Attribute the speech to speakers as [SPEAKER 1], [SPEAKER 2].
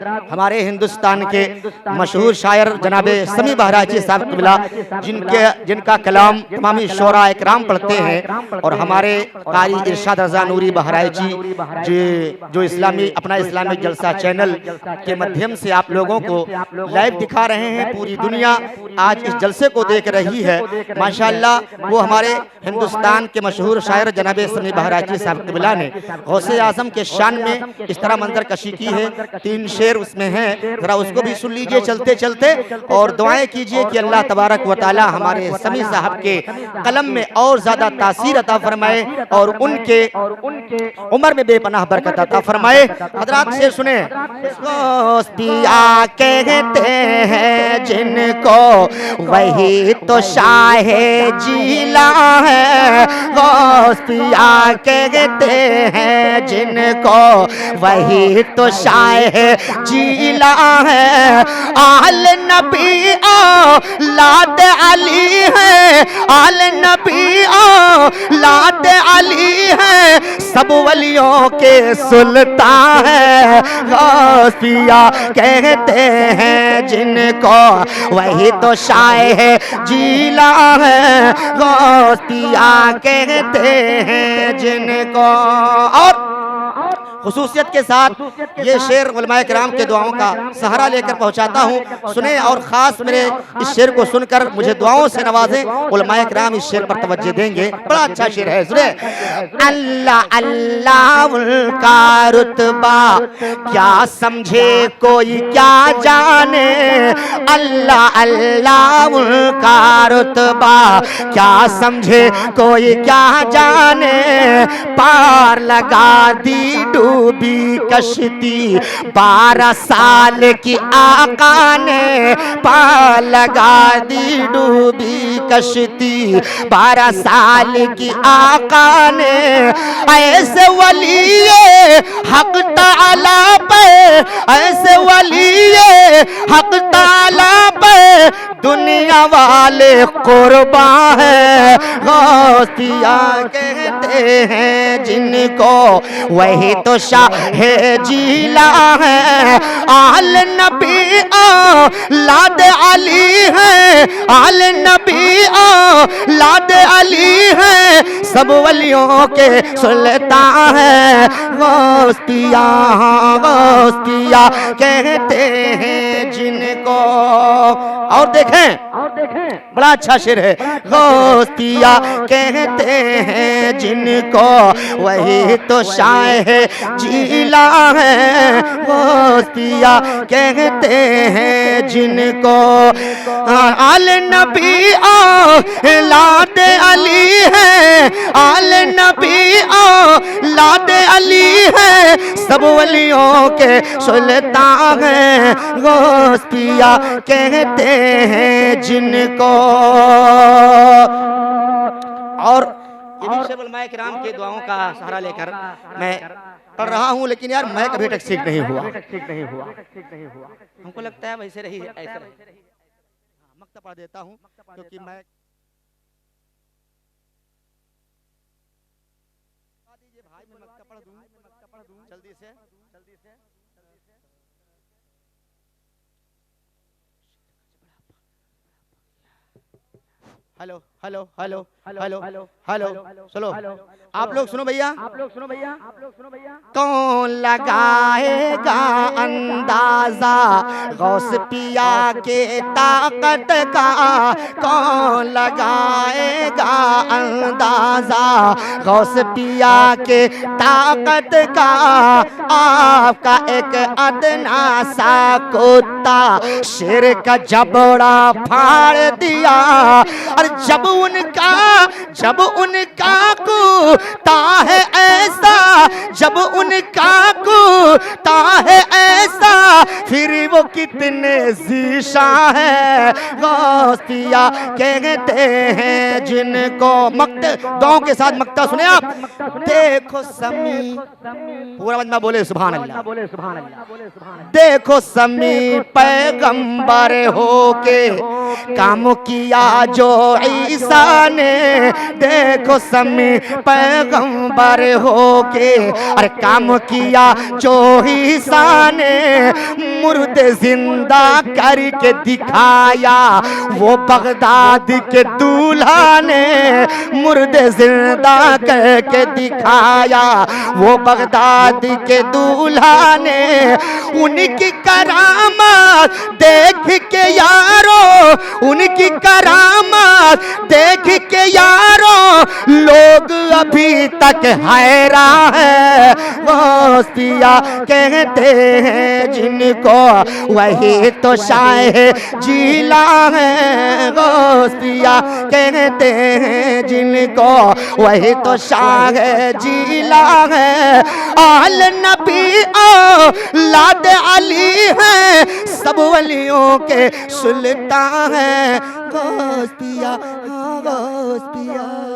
[SPEAKER 1] हमारे हिंदुस्तान के मशहूर शायर जनाबे समी बहराइची साहब क़िबला जिनका कलाम तमामी शोरा इकराम पढ़ते हैं, और हमारे कारी इरशाद रज़ा नूरी बहराइची जो अपना इस्लामिक जलसा चैनल के माध्यम से आप लोगों को लाइव दिखा रहे हैं। पूरी दुनिया आज इस जलसे को देख रही है माशाअल्लाह। वो हमारे हिंदुस्तान के मशहूर शायर जनाबे समी बहराइची साहब क़िबला ने गौसे आज़म के शान में इस तरह मंजर कशी की है। 3 शेर उसमें हैं, जरा उसको भी सुन लीजिए चलते चलते, और दुआएं कीजिए कि अल्लाह तबारक व तआला हमारे समी साहब के कलम में और ज्यादा तासीर अता फरमाए और उनके उम्र में बेपनाह बरकत अता फरमाए। हजरात से सुने, पिया कहते हैं जिनको वही तो शाहे जिला है, पिया कहते हैं जिनको वही तो शाहे जिला है। आल नबी औलाद अली है, आल नबी औलाद अली है, सब वलियों के सुल्तान है। गौसिया कहते हैं जिनको वही तो शाहे जिला है, गौसिया कहते हैं जिनको। और खुसूसियत के साथ ये शेर उलमाए किराम के दुआओं का सहारा लेकर पहुंचाता हूँ, सुने और ख़ास मेरे इस शेर को सुनकर मुझे दुआओं से नवाजें। उलमाए किराम इस शेर पर तवज्जो देंगे, बड़ा अच्छा शेर है, सुने। अल्लाह अल्लाह उनका रुतबा क्या समझे कोई क्या जाने, अल्लाह अल्लाह उनका रुतबा क्या समझे कोई क्या जाने। पार लगा दी डूबी कश्ती 12 साल की आका ने, पार लगा दी डूबी कश्ती 12 साल की आका ने। ऐसे वलिये हक ताला पे, ऐसे वलिये हक ताला पे दुनिया वाले कुर्बा है। गौसिया कहते हैं जिनको वही तो शाहे जिला है। आल नबी औलाद अली है, आल नबी औलाद अली है, सब वलियों के सुल्तान है। गौसिया गौसिया कहते हैं जिनको। और देखें बड़ा अच्छा शेर है। गौसिया कहते हैं जिनको वही तो शाहे जिला है, गौसिया कहते हैं जिनको। आल नबी औलाद अली है, आल नबी औलाद अली है, सब वलियों के सुल्तान है। गौसिया कहते हैं जिनको। और उलमाए किराम के दुआओं का सहारा लेकर मैं पढ़ रहा हूँ, लेकिन यार मैं कभी तक ठीक नहीं हुआ। हमको लगता है वैसे रही ऐसे मक्ता पढ़ देता हूँ, क्योंकि मैं भाई मैं मक्ता पढ़ दूँ जल्दी से। Hello hello hello hello hello चलो आप लोग सुनो भैया, कौन लगाएगा अंदाजा गौस पिया के ताकत का, कौन लगाएगा अंदाजा गौस पिया के ताकत का। आपका एक अदना सा कुत्ता शेर का जबड़ा फाड़ दिया, और जब उनका कुत्ता है ऐसा, जब उनका कुत्ता है ऐसा, फिर वो कितने ज़ीशा है। गौसिया कहते हैं जिनको। गाँव के साथ मक्ता सुने आप। देखो समी, पूरा मजमा बोले सुभान अल्लाह, देखो समी पैगंबर होके काम किया जो ईसा ने, देखो समी पैगंबर होके। अरे काम किया जो ईसा ने, मुर्दे जिंदा करके दिखाया, वो बगदाद के दूल्हा ने मुर्दे जिंदा करके दिखाया, वो बगदाद के दूल्हा ने। उनकी करामत देख के यारो, उनकी करामत देख के यारो, लोग अभी तक हैरान है। गौसिया कहते हैं जिनको, वही तो शाह जिला है। गौसिया कहते हैं जिनको, वही तो शाह जिला है। आल नबी औलाद अली है, सब वलियों के सुल्तान है। गौसिया, हाँ गौसिया।